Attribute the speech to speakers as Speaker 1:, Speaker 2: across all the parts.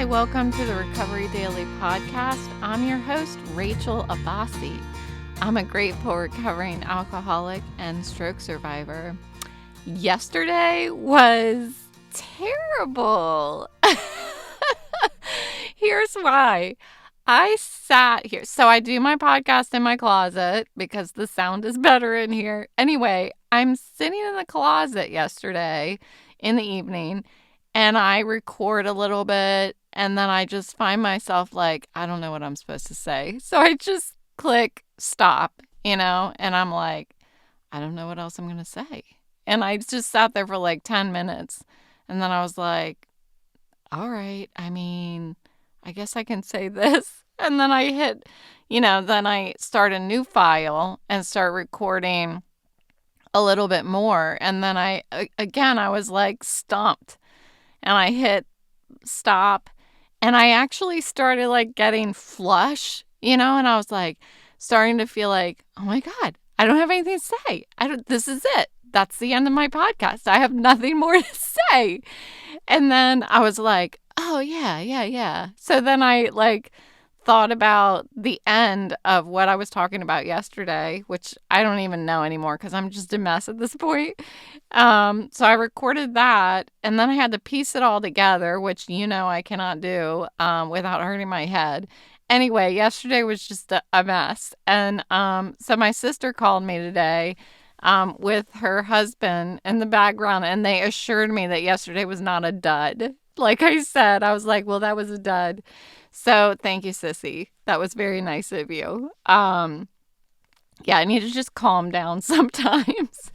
Speaker 1: Hi, welcome to the Recovery Daily Podcast. I'm your host, Rachel Abbasi. I'm a grateful recovering alcoholic and stroke survivor. Yesterday was terrible. Here's why. I sat here. So I do my podcast in my closet because the sound is better in here. Anyway, I'm sitting in the closet yesterday in the evening and I record a little bit and then I just find myself like, I don't know what I'm supposed to say. So I just click stop, and I'm like, I don't know what else I'm going to say. And I just sat there for like 10 minutes and then I was like, all right, I guess I can say this. And then I hit, then I start a new file and start recording a little bit more. And then I was like stumped and I hit stop and I actually started like getting flush, and I was like starting to feel like, oh my God, I don't have anything to say. This is it. That's the end of my podcast. I have nothing more to say. And then I was like, oh, yeah. So then I thought about the end of what I was talking about yesterday, which I don't even know anymore because I'm just a mess at this point. So I recorded that and then I had to piece it all together, which I cannot do without hurting my head. Anyway, yesterday was just a mess. And so my sister called me today with her husband in the background, and they assured me that yesterday was not a dud. Like I said, I was like, well, that was a dud. So thank you, Sissy. That was very nice of you. Yeah, I need to just calm down sometimes.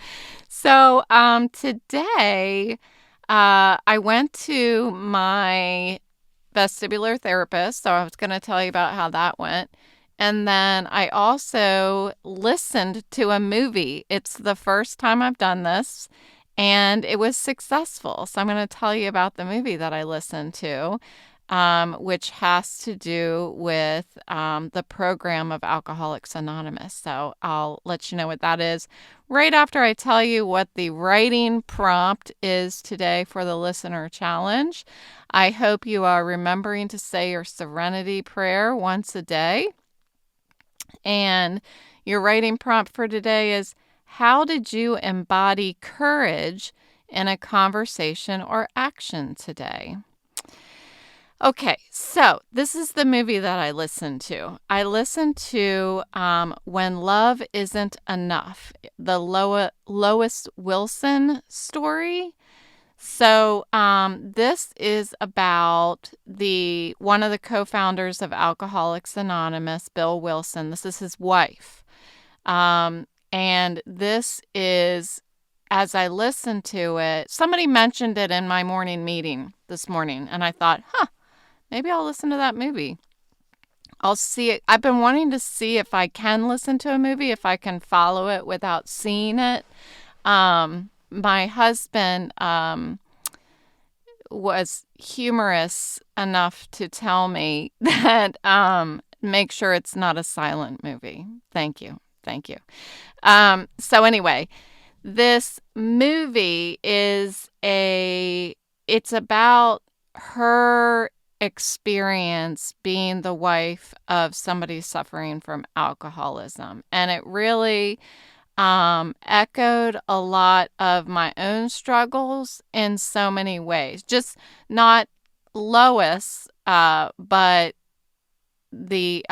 Speaker 1: So today I went to my vestibular therapist. So I was going to tell you about how that went. And then I also listened to a movie. It's the first time I've done this, and it was successful. So I'm going to tell you about the movie that I listened to, which has to do with the program of Alcoholics Anonymous. So I'll let you know what that is right after I tell you what the writing prompt is today for the listener challenge. I hope you are remembering to say your serenity prayer once a day. And your writing prompt for today is, how did you embody courage in a conversation or action today? Okay, so this is the movie that I listened to. I listened to When Love Isn't Enough, the Lois Wilson Story. So this is about one of the co-founders of Alcoholics Anonymous, Bill Wilson. This is his wife. And this is, as I listened to it, somebody mentioned it in my morning meeting this morning. And I thought, maybe I'll listen to that movie. I'll see it. I've been wanting to see if I can listen to a movie, if I can follow it without seeing it. My husband was humorous enough to tell me that make sure it's not a silent movie. Thank you. So anyway, this movie it's about her experience being the wife of somebody suffering from alcoholism. And it really echoed a lot of my own struggles in so many ways. Just not Lois, but the,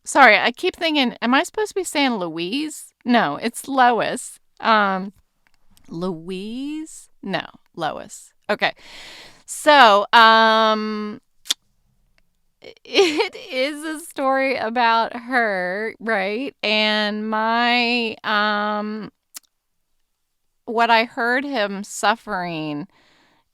Speaker 1: sorry, I keep thinking, am I supposed to be saying Louise? No, it's Lois. Louise? No, Lois. Okay. So, it is a story about her, right? And my, what I heard him suffering,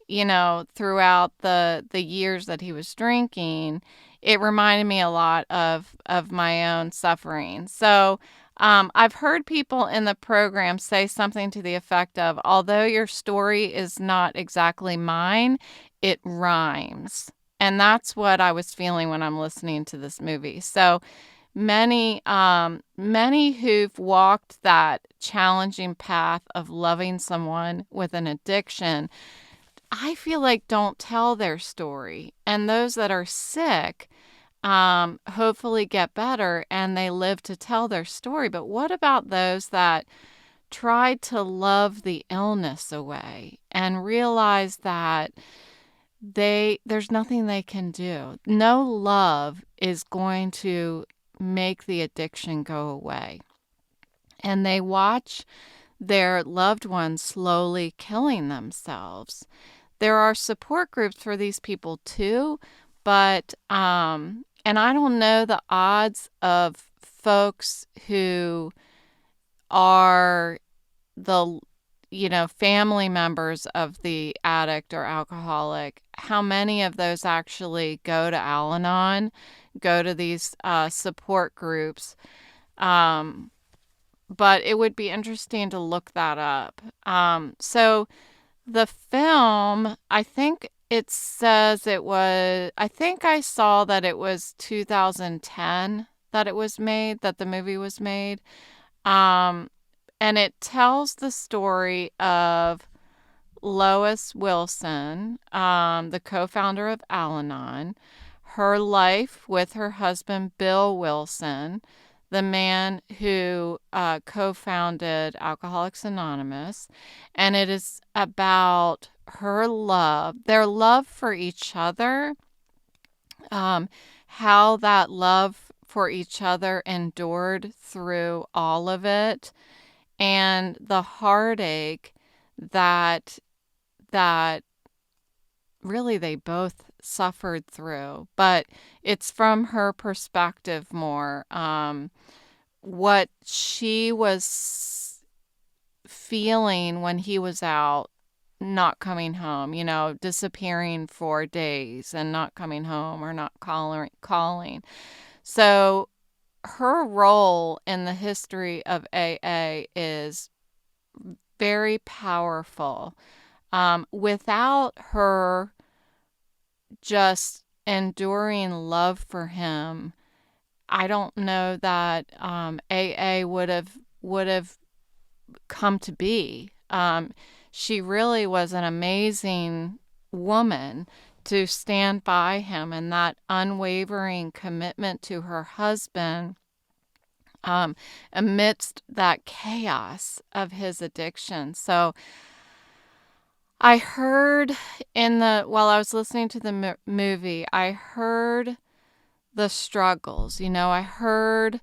Speaker 1: throughout the years that he was drinking, it reminded me a lot of my own suffering. So, I've heard people in the program say something to the effect of, although your story is not exactly mine, it rhymes. And that's what I was feeling when I'm listening to this movie. So many who've walked that challenging path of loving someone with an addiction I feel like don't tell their story. And those that are sick hopefully get better and they live to tell their story. But what about those that tried to love the illness away and realize that there's nothing they can do? No love is going to make the addiction go away. And they watch their loved ones slowly killing themselves. There are support groups for these people too, but and I don't know the odds of folks who are the family members of the addict or alcoholic, how many of those actually go to Al-Anon, go to these support groups. But it would be interesting to look that up. So the film, I think it says I think I saw that it was 2010 that it was made, that the movie was made. Um, and it tells the story of Lois Wilson, the co-founder of Al-Anon, her life with her husband, Bill Wilson, the man who co-founded Alcoholics Anonymous. And it is about their love for each other, how that love for each other endured through all of it, and the heartache that really they both suffered through. But it's from her perspective more, what she was feeling when he was out, not coming home, disappearing for days and not coming home or not calling. So her role in the history of AA is very powerful. Without her just enduring love for him, I don't know that AA would have come to be. She really was an amazing woman to stand by him, and that unwavering commitment to her husband amidst that chaos of his addiction. So I heard while I was listening to the movie, I heard the struggles. I heard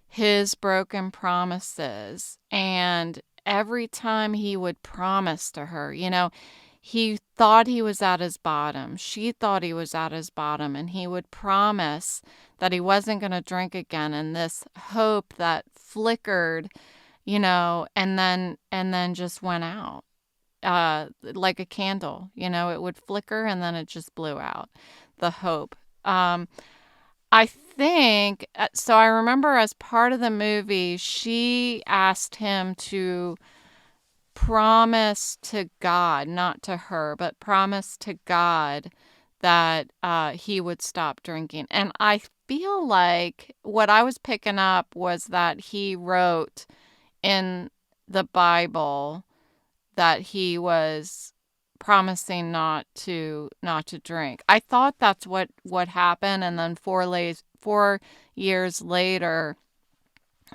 Speaker 1: his broken promises, and every time he would promise to her, he thought he was at his bottom. She thought he was at his bottom, and he would promise that he wasn't going to drink again, and this hope that flickered, and then just went out. Like a candle, it would flicker and then it just blew out, the hope. I think, so I remember as part of the movie, she asked him to promise to God, not to her, but promise to God that he would stop drinking. And I feel like what I was picking up was that he wrote in the Bible that he was promising not to drink. I thought that's what happened, and then 4 years later,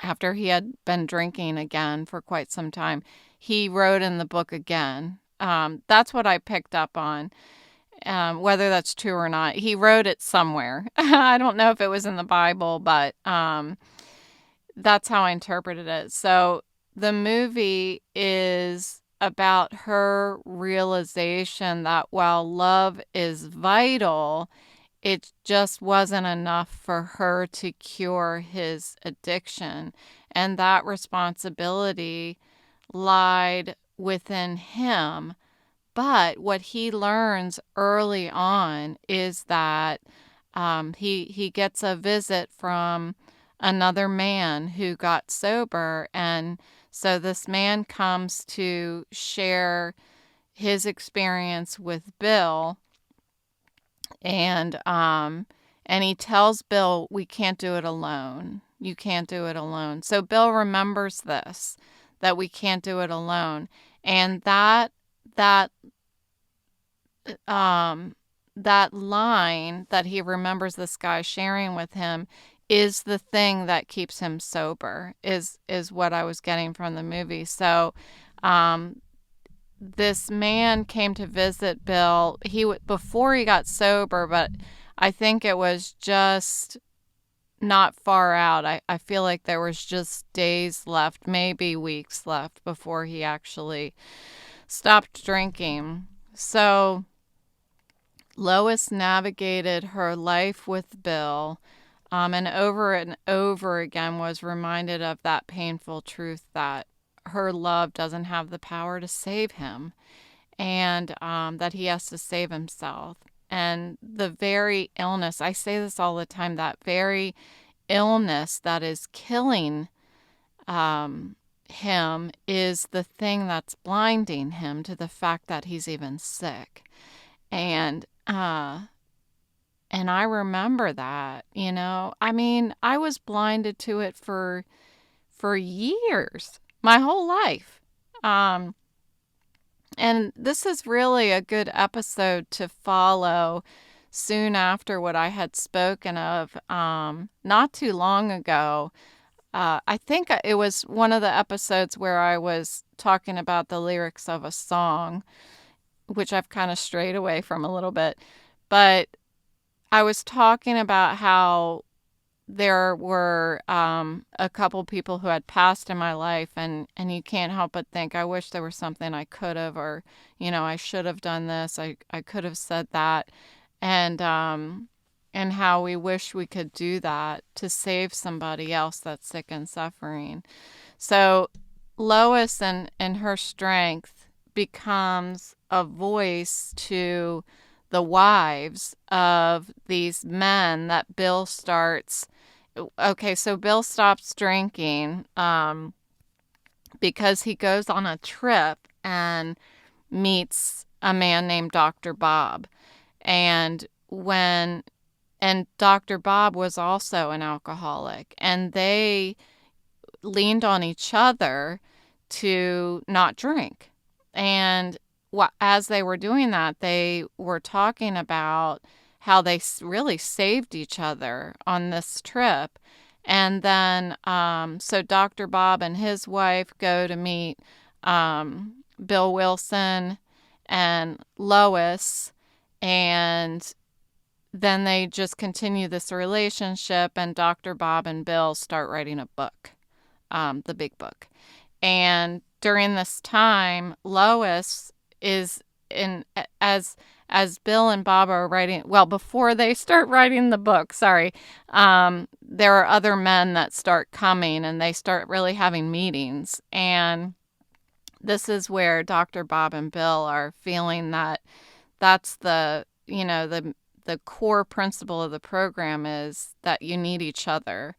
Speaker 1: after he had been drinking again for quite some time, he wrote in the book again. That's what I picked up on. Whether that's true or not, he wrote it somewhere. I don't know if it was in the Bible, but that's how I interpreted it. So the movie is about her realization that while love is vital, it just wasn't enough for her to cure his addiction. And that responsibility lied within him. But what he learns early on is that he gets a visit from another man who got sober, and so this man comes to share his experience with Bill, and he tells Bill, "We can't do it alone. You can't do it alone." So Bill remembers this, that we can't do it alone, and that um, that line that he remembers this guy sharing with him is the thing that keeps him sober, is what I was getting from the movie. So, um, this man came to visit Bill. Before he got sober, but I think it was just not far out. I feel like there was just days left, maybe weeks left before he actually stopped drinking. So Lois navigated her life with Bill, and over again was reminded of that painful truth that her love doesn't have the power to save him, and that he has to save himself. And the very illness, I say this all the time, that very illness that is killing him is the thing that's blinding him to the fact that he's even sick. And and I remember that, I mean, I was blinded to it for years, my whole life. And this is really a good episode to follow soon after what I had spoken of not too long ago. I think it was one of the episodes where I was talking about the lyrics of a song, which I've kind of strayed away from a little bit. But I was talking about how there were a couple people who had passed in my life, and you can't help but think, I wish there was something I could have, or, I should have done this, I could have said that, and how we wish we could do that to save somebody else that's sick and suffering. So Lois and her strength becomes a voice to the wives of these men that Bill starts. Okay, so Bill stops drinking because he goes on a trip and meets a man named Dr. Bob. And Dr. Bob was also an alcoholic, and they leaned on each other to not drink. And as they were doing that, they were talking about how they really saved each other on this trip. And then, so Dr. Bob and his wife go to meet Bill Wilson and Lois, and then they just continue this relationship, and Dr. Bob and Bill start writing a book, the big book. And during this time, Lois is as Bill and Bob are writing, well, before they start writing the book, there are other men that start coming, and they start really having meetings. And this is where Dr. Bob and Bill are feeling that that's the core principle of the program is that you need each other.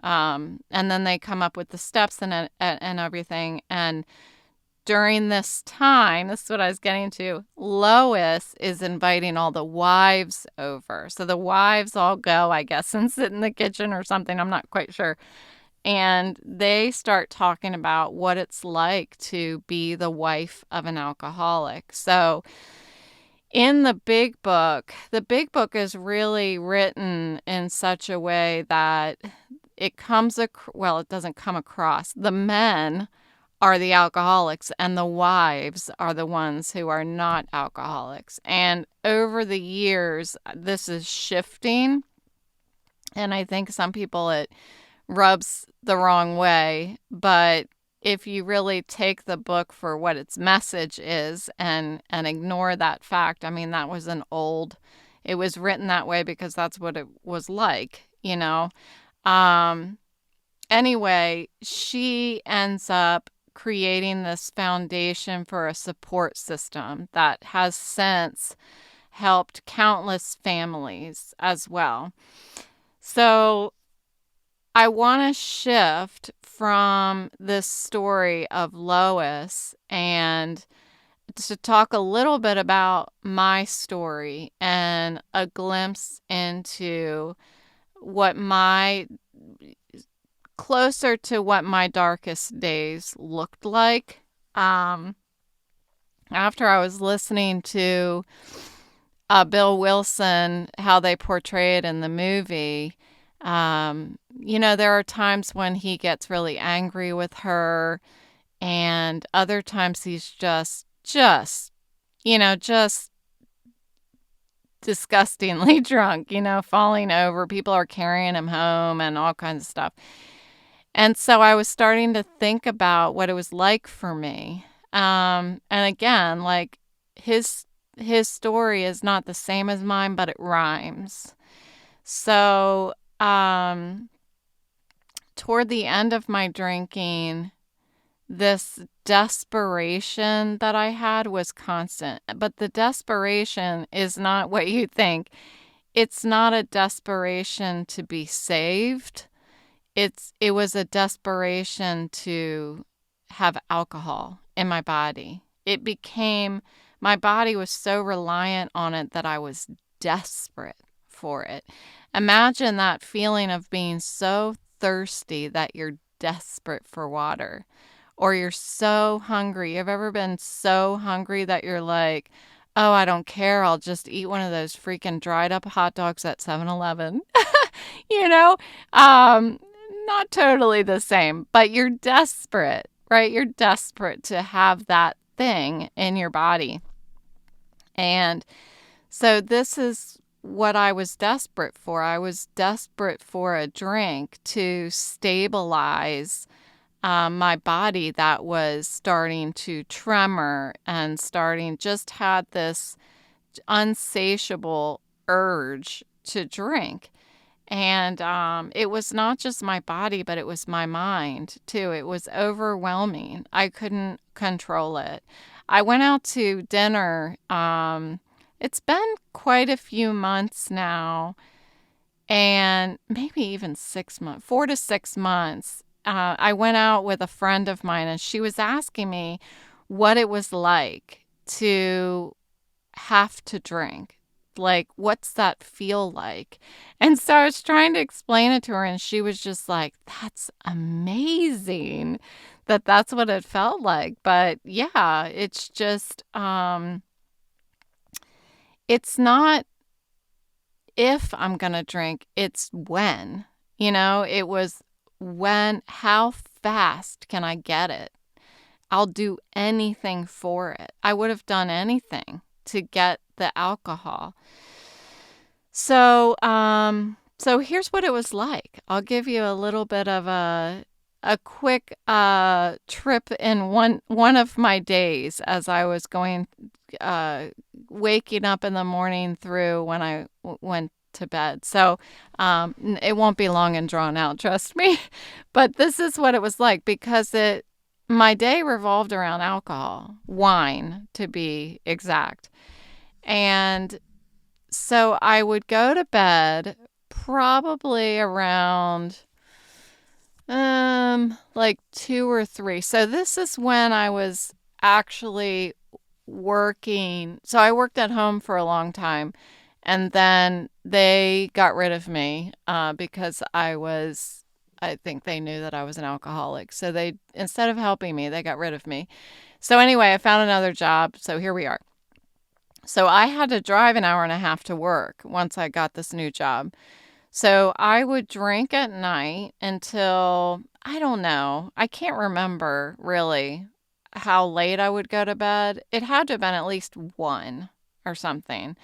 Speaker 1: And then they come up with the steps and everything. And during this time, this is what I was getting to, Lois is inviting all the wives over. So the wives all go, I guess, and sit in the kitchen or something. I'm not quite sure. And they start talking about what it's like to be the wife of an alcoholic. So in the big book is really written in such a way that it doesn't come across. The men are the alcoholics, and the wives are the ones who are not alcoholics. And over the years, this is shifting. And I think some people it rubs the wrong way. But if you really take the book for what its message is and ignore that fact, I mean, it was written that way because that's what it was like, Anyway, she ends up creating this foundation for a support system that has since helped countless families as well. So I want to shift from this story of Lois and to talk a little bit about my story and a glimpse into closer to what my darkest days looked like. After I was listening to Bill Wilson, how they portray it in the movie, there are times when he gets really angry with her, and other times he's just disgustingly drunk, falling over. People are carrying him home and all kinds of stuff. And so I was starting to think about what it was like for me. And again, like his story is not the same as mine, but it rhymes. So, toward the end of my drinking, this desperation that I had was constant. But the desperation is not what you think. It's not a desperation to be saved. It was a desperation to have alcohol in my body. My body was so reliant on it that I was desperate for it. Imagine that feeling of being so thirsty that you're desperate for water, or you're so hungry. You've ever been so hungry that you're like, oh, I don't care. I'll just eat one of those freaking dried up hot dogs at 7-Eleven. you know? Not totally the same, but you're desperate, right? You're desperate to have that thing in your body. And so this is what I was desperate for. I was desperate for a drink to stabilize my body that was starting to tremor and just had this unsatiable urge to drink. And it was not just my body, but it was my mind too. It was overwhelming. I couldn't control it. I went out to dinner. It's been quite a few months now, and maybe even 6 months, 4 to 6 months. I went out with a friend of mine, and she was asking me what it was like to have to drink. Like, what's that feel like? And so I was trying to explain it to her, and she was just like, that's amazing that that's what it felt like. But yeah, it's just, it's not if I'm going to drink, it's when. It was when, how fast can I get it? I'll do anything for it. I would have done anything to get the alcohol. So, so here's what it was like. I'll give you a little bit of a quick trip in one of my days as I was waking up in the morning through when I went to bed. So it won't be long and drawn out, trust me. But this is what it was like, because my day revolved around alcohol, wine to be exact. And so I would go to bed probably around like 2 or 3. So this is when I was actually working. So I worked at home for a long time, and then they got rid of me because I think they knew that I was an alcoholic. So instead of helping me, they got rid of me. So anyway, I found another job. So here we are. So I had to drive an hour and a half to work once I got this new job. So I would drink at night until, I don't know, I can't remember really how late I would go to bed. It had to have been at least 1 or something.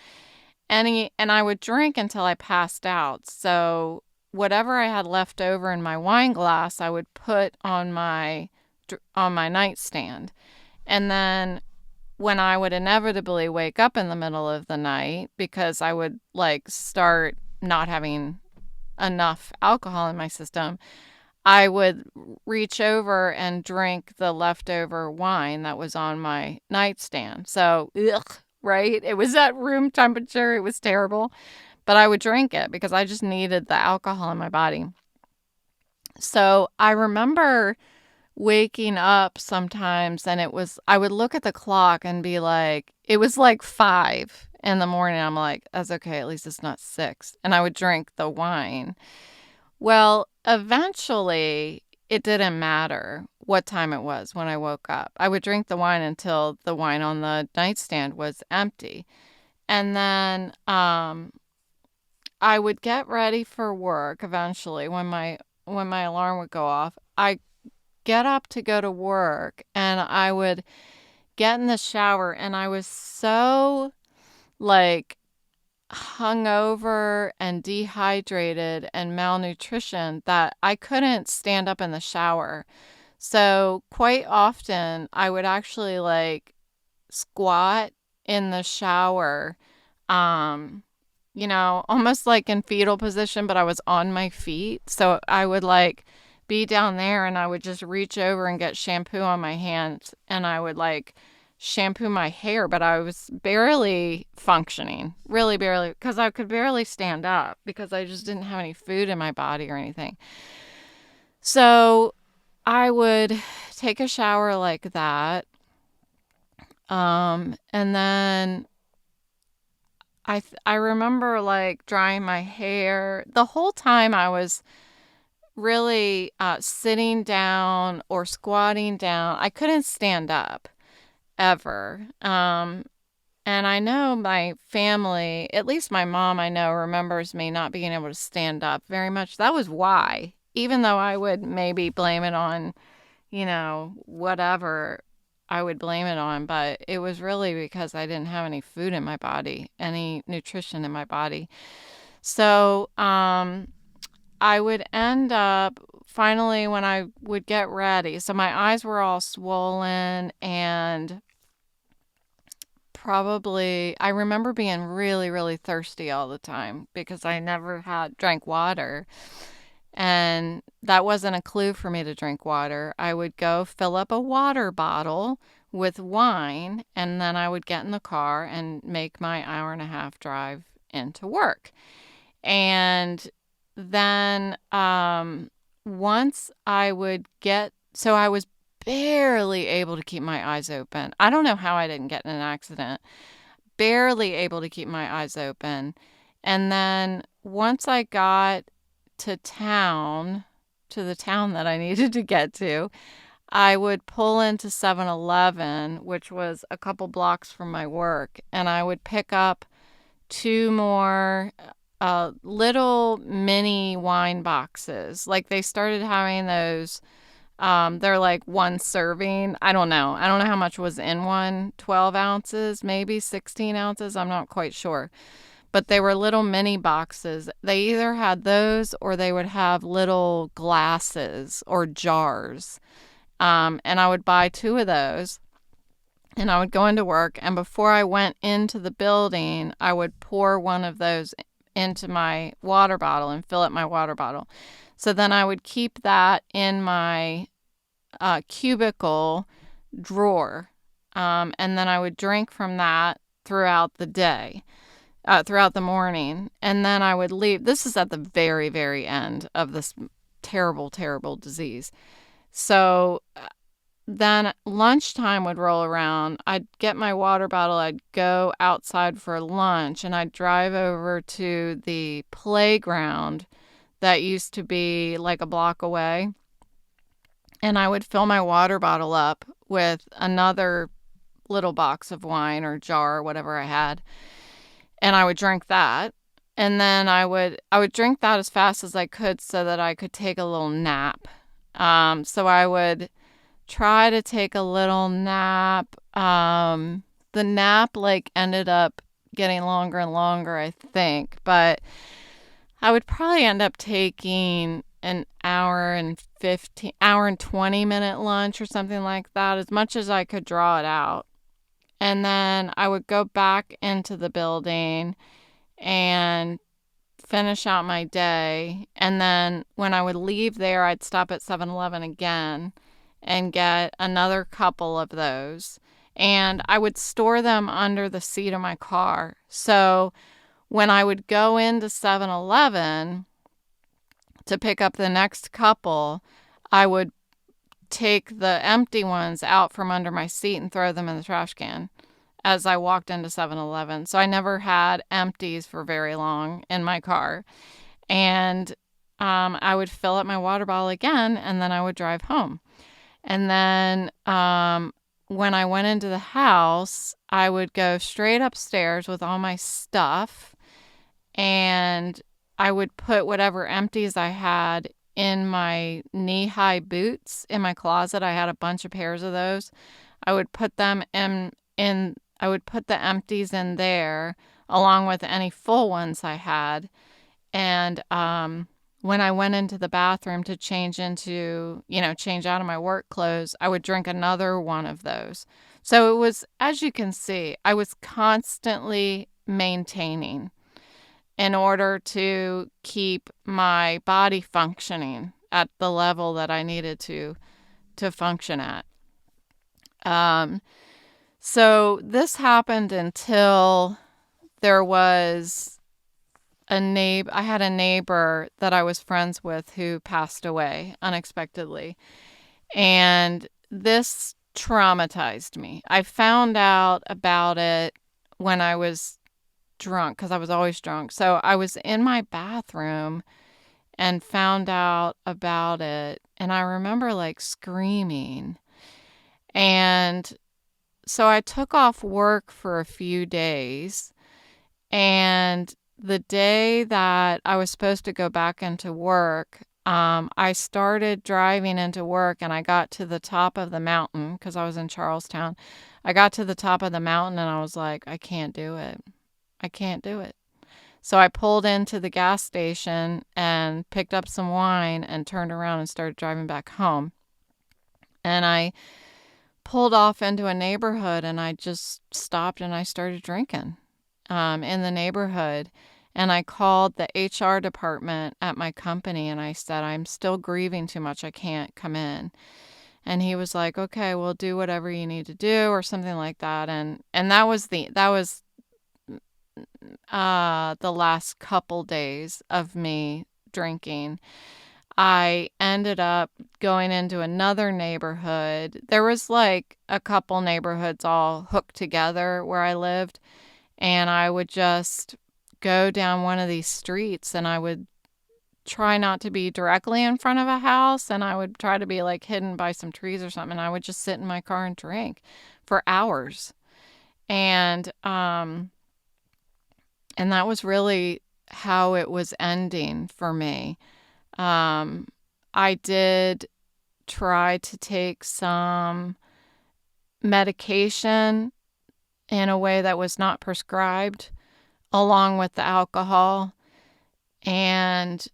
Speaker 1: And I would drink until I passed out. So whatever I had left over in my wine glass, I would put on my nightstand. And then when I would inevitably wake up in the middle of the night, because I would start not having enough alcohol in my system, I would reach over and drink the leftover wine that was on my nightstand. So, right? It was at room temperature. It was terrible. But I would drink it because I just needed the alcohol in my body. So I remember waking up sometimes, and I would look at the clock and be like, it was like 5 in the morning. I'm like, that's okay, at least it's not 6. And I would drink the wine. Well, eventually it didn't matter what time it was when I woke up. I would drink the wine until the wine on the nightstand was empty. And then I would get ready for work eventually when my alarm would go off. I get up to go to work and I would get in the shower and I was so like hungover and dehydrated and malnutrition that I couldn't stand up in the shower. So quite often I would actually like squat in the shower, um, almost like in fetal position, but I was on my feet. So I would like be down there and I would just reach over and get shampoo on my hands and I would like shampoo my hair, but I was barely functioning, really barely, because I could barely stand up because I just didn't have any food in my body or anything. So I would take a shower like that. And then I remember like drying my hair. The whole time I was really sitting down or squatting down. I couldn't stand up ever. And I know my family, at least my mom, I know, remembers me not being able to stand up very much. That was why, even though I would maybe blame it on, whatever I would blame it on, but it was really because I didn't have any food in my body, any nutrition in my body. So, I would end up finally when I would get ready. So my eyes were all swollen and probably I remember being really, really thirsty all the time because I never had drank water. And that wasn't a clue for me to drink water. I would go fill up a water bottle with wine, and then I would get in the car and make my hour and a half drive into work. And then once I would get, so I was barely able to keep my eyes open. I don't know how I didn't get in an accident. Barely able to keep my eyes open. And then once I got to town, to the town that I needed to get to, I would pull into 7-Eleven, which was a couple blocks from my work, and I would pick up two more little mini wine boxes. Like they started having those. They're like one serving. I don't know. I don't know how much was in one. 12 ounces, maybe 16 ounces. I'm not quite sure. But they were little mini boxes. They either had those or they would have little glasses or jars. And I would buy two of those and I would go into work. And before I went into the building, I would pour one of those into my water bottle and fill up my water bottle. So then I would keep that in my cubicle drawer. And then I would drink from that throughout the day, throughout the morning. And then I would leave. This is at the very, very end of this terrible, terrible disease. So then lunchtime would roll around. I'd get my water bottle. I'd go outside for lunch and I'd drive over to the playground that used to be like a block away. And I would fill my water bottle up with another little box of wine or jar or whatever I had. And I would drink that. And then I would drink that as fast as I could so that I could take a little nap. So I would try to take a little nap. The nap like ended up getting longer and longer, I think, but I would probably end up taking an hour and 20-minute lunch or something like that, as much as I could draw it out. And then I would go back into the building and finish out my day. And then when I would leave there, I'd stop at 7-Eleven again and get another couple of those. And I would store them under the seat of my car. So when I would go into 7-Eleven to pick up the next couple, I would take the empty ones out from under my seat and throw them in the trash can as I walked into 7-Eleven. So I never had empties for very long in my car. And I would fill up my water bottle again, and then I would drive home. And then when I went into the house, I would go straight upstairs with all my stuff, and I would put whatever empties I had in my knee-high boots in my closet. I had a bunch of pairs of those. I would put them in I would put the empties in there along with any full ones I had. And when I went into the bathroom to change change out of my work clothes, I would drink another one of those. So it was, as you can see, I was constantly maintaining in order to keep my body functioning at the level that I needed to function at. So this happened until there was I had a neighbor that I was friends with who passed away unexpectedly. And this traumatized me. I found out about it when I was drunk, because I was always drunk. So I was in my bathroom and found out about it. And I remember like screaming. And so I took off work for a few days. And the day that I was supposed to go back into work, I started driving into work, and I got to the top of the mountain because I was in Charlestown. I got to the top of the mountain and I was like, I can't do it. I can't do it. So I pulled into the gas station and picked up some wine and turned around and started driving back home. And I pulled off into a neighborhood and I just stopped and I started drinking in the neighborhood. And I called the HR department at my company and I said, I'm still grieving too much. I can't come in. And he was like, okay, we'll do whatever you need to do or something like that. And that was the last couple days of me drinking. I ended up going into another neighborhood. There was like a couple neighborhoods all hooked together where I lived. And I would just go down one of these streets and I would try not to be directly in front of a house, and I would try to be like hidden by some trees or something. And I would just sit in my car and drink for hours. And that was really how it was ending for me. I did try to take some medication in a way that was not prescribed along with the alcohol. And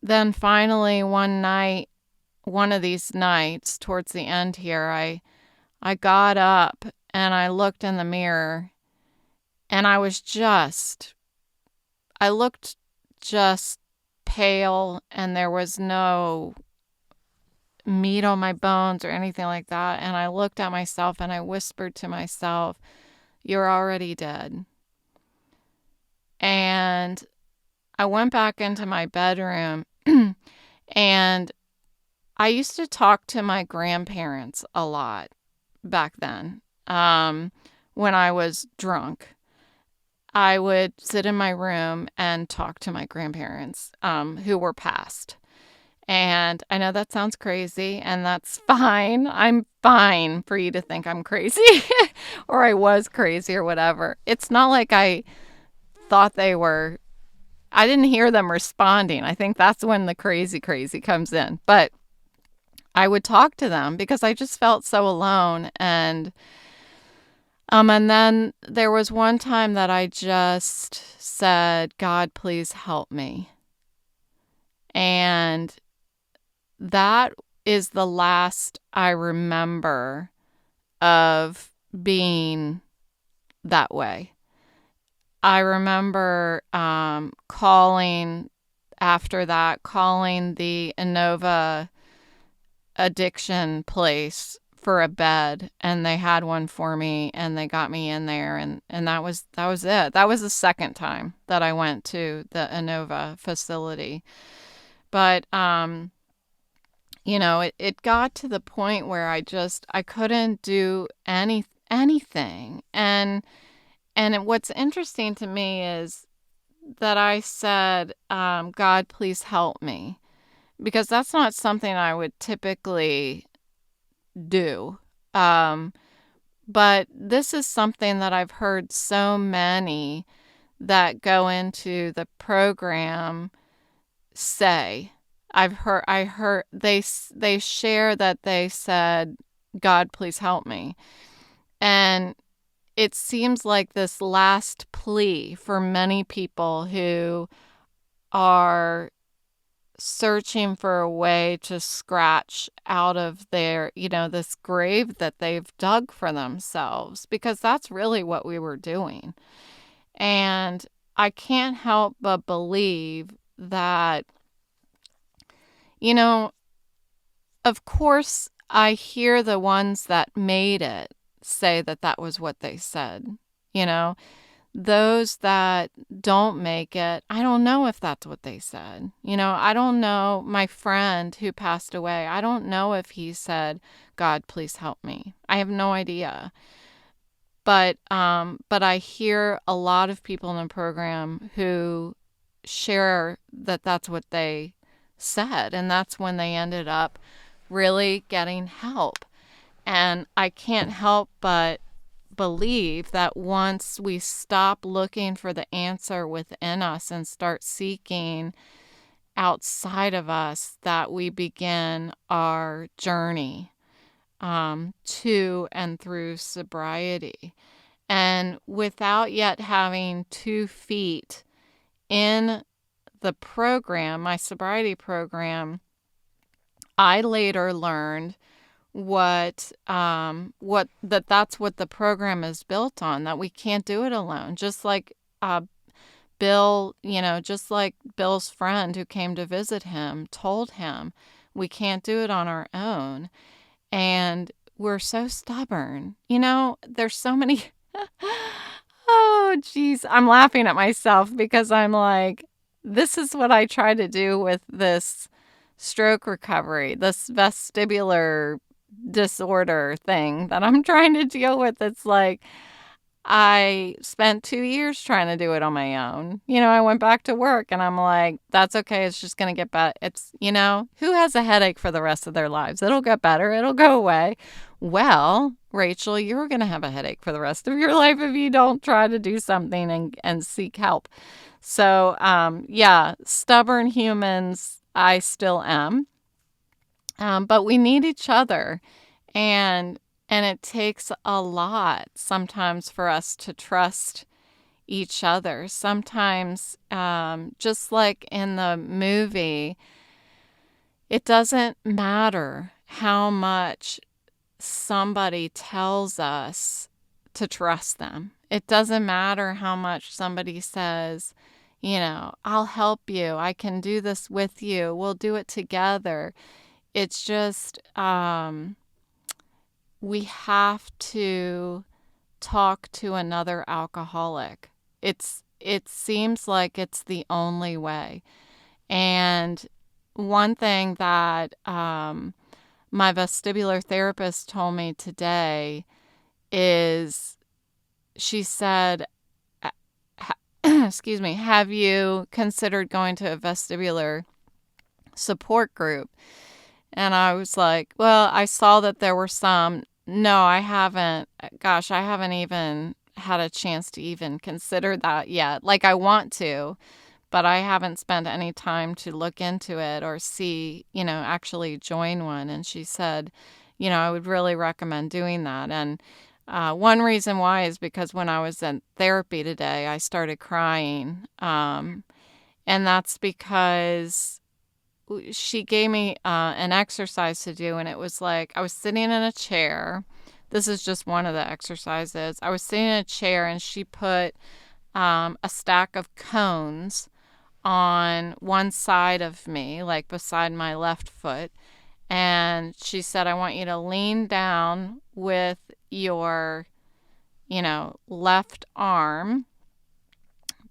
Speaker 1: then finally one of these nights towards the end here, I got up and I looked in the mirror and I looked just pale, and there was no meat on my bones or anything like that. And I looked at myself and I whispered to myself, you're already dead. And I went back into my bedroom and I used to talk to my grandparents a lot back then. When I was drunk, I would sit in my room and talk to my grandparents who were passed. And I know that sounds crazy, and that's fine. I'm fine for you to think I'm crazy or I was crazy or whatever. It's not like I thought I didn't hear them responding. I think that's when the crazy comes in. But I would talk to them because I just felt so alone. And then there was one time that I just said, God, please help me. And that is the last I remember of being that way. I remember calling the Inova addiction place for a bed, and they had one for me and they got me in there, and that was it. That was the second time that I went to the Inova facility. But it got to the point where I couldn't do anything. And what's interesting to me is that I said, God, please help me, because that's not something I would typically do. But this is something that I've heard so many that go into the program say. I heard they share that they said, God, please help me. And it seems like this last plea for many people who are searching for a way to scratch out of their, this grave that they've dug for themselves, because that's really what we were doing. And I can't help but believe that, you know, of course, I hear the ones that made it say that that was what they said. You know, those that don't make it, I don't know if that's what they said. I don't know. My friend who passed away, I don't know if he said, God, please help me. I have no idea. But I hear a lot of people in the program who share that that's what they said, and that's when they ended up really getting help. And I can't help but believe that once we stop looking for the answer within us and start seeking outside of us, that we begin our journey to and through sobriety. And without yet having 2 feet in the program, my sobriety program, I later learned that's what the program is built on, that we can't do it alone. Just like Bill, just like Bill's friend who came to visit him told him, we can't do it on our own. And we're so stubborn. There's so many. Oh, geez. I'm laughing at myself because I'm like, this is what I try to do with this stroke recovery, this vestibular disorder thing that I'm trying to deal with. It's like, I spent 2 years trying to do it on my own. I went back to work and I'm like, that's okay. It's just going to get better. Who has a headache for the rest of their lives? It'll get better. It'll go away. Well, Rachel, you're going to have a headache for the rest of your life if you don't try to do something and seek help. So, yeah, stubborn humans, I still am. But we need each other. And it takes a lot sometimes for us to trust each other. Sometimes, just like in the movie, it doesn't matter how much somebody tells us to trust them. It doesn't matter how much somebody says, I'll help you. I can do this with you. We'll do it together. It's just, we have to talk to another alcoholic. It seems like it's the only way. And one thing that my vestibular therapist told me today is, she said, excuse me, have you considered going to a vestibular support group? And I was like, well, I saw that there were some. No, I haven't. Gosh, I haven't even had a chance to even consider that yet. Like, I want to, but I haven't spent any time to look into it or see, actually join one. And she said, I would really recommend doing that. And one reason why is because when I was in therapy today, I started crying. And that's because she gave me an exercise to do, and it was like I was sitting in a chair. This is just one of the exercises. I was sitting in a chair, and she put a stack of cones on one side of me, like beside my left foot. And she said, I want you to lean down with your, left arm,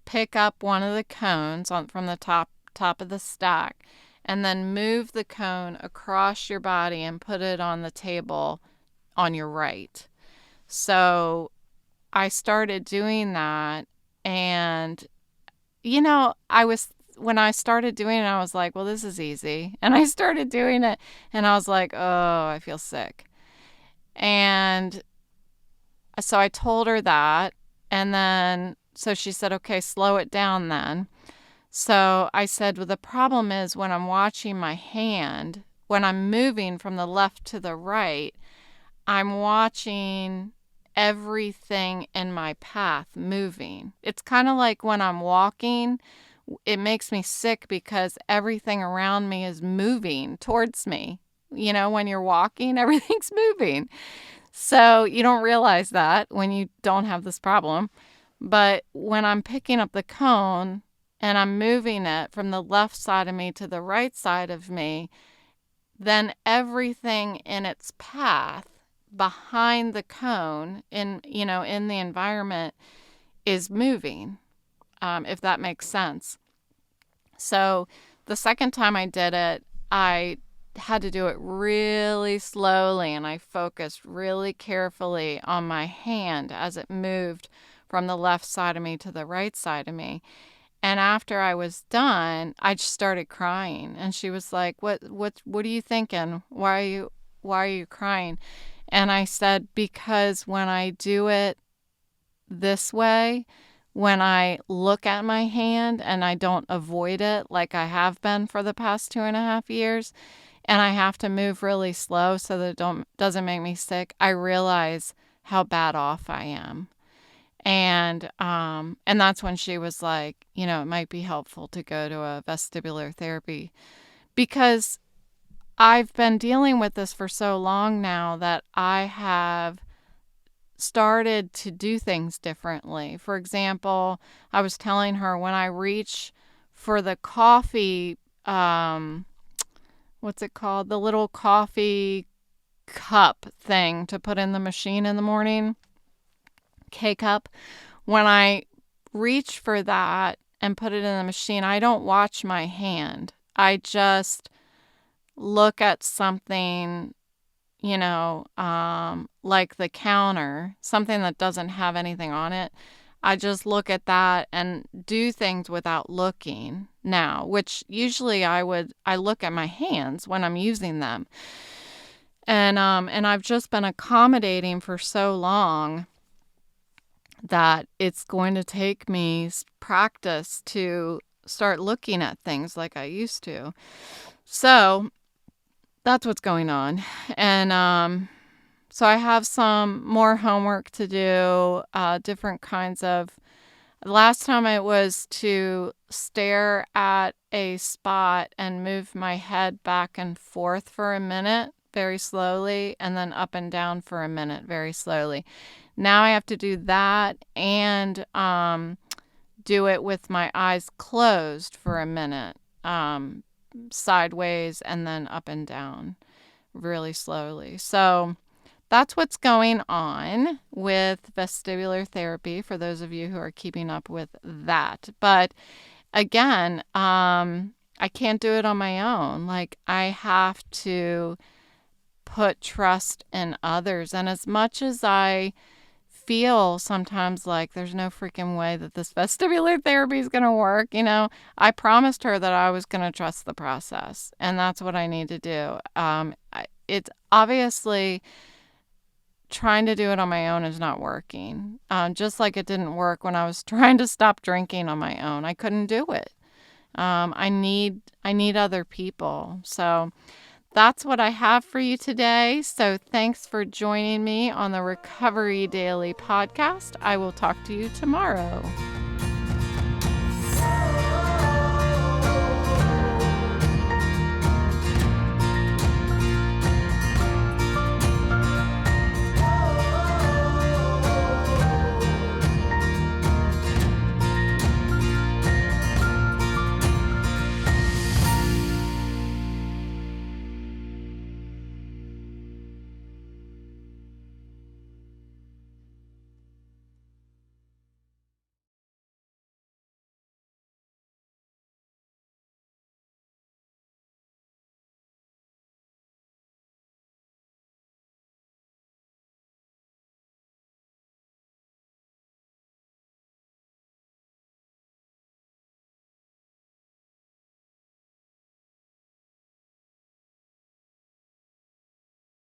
Speaker 1: pick up one of the cones from the top of the stack, and then move the cone across your body and put it on the table on your right. So I started doing that, and when I started doing it, I was like, well, this is easy. And I started doing it, and I was like, oh, I feel sick. And So I told her that. And then, so she said, okay, slow it down then. So I said, well, the problem is when I'm watching my hand, when I'm moving from the left to the right, I'm watching everything in my path moving. It's kind of like when I'm walking, it makes me sick because everything around me is moving towards me. When you're walking, everything's moving. So you don't realize that when you don't have this problem. But when I'm picking up the cone and I'm moving it from the left side of me to the right side of me, then everything in its path behind the cone in the environment is moving, if that makes sense. So the second time I did it, I had to do it really slowly, and I focused really carefully on my hand as it moved from the left side of me to the right side of me. And after I was done, I just started crying. And she was like, what are you thinking? Why are you crying? And I said, because when I do it this way, when I look at my hand and I don't avoid it like I have been for the past 2.5 years, and I have to move really slow so that it doesn't make me sick, I realize how bad off I am. And that's when she was like, it might be helpful to go to a vestibular therapy, because I've been dealing with this for so long now that I have started to do things differently. For example, I was telling her when I reach for the coffee, what's it called? The little coffee cup thing to put in the machine in the morning, K-cup. When I reach for that and put it in the machine, I don't watch my hand. I just look at something, like the counter, something that doesn't have anything on it. I just look at that and do things without looking now, which usually I look at my hands when I'm using them. And I've just been accommodating for so long that it's going to take me practice to start looking at things like I used to. So that's what's going on. And so I have some more homework to do, different kinds of. Last time it was to stare at a spot and move my head back and forth for a minute very slowly, and then up and down for a minute very slowly. Now I have to do that and do it with my eyes closed for a minute, sideways and then up and down really slowly. So that's what's going on with vestibular therapy for those of you who are keeping up with that. But again, I can't do it on my own. Like, I have to put trust in others. And as much as I feel sometimes like there's no freaking way that this vestibular therapy is going to work, I promised her that I was going to trust the process. And that's what I need to do. It's obviously trying to do it on my own is not working. Just like it didn't work when I was trying to stop drinking on my own. I couldn't do it. I need other people. So that's what I have for you today. So thanks for joining me on the Recovery Daily podcast. I will talk to you tomorrow.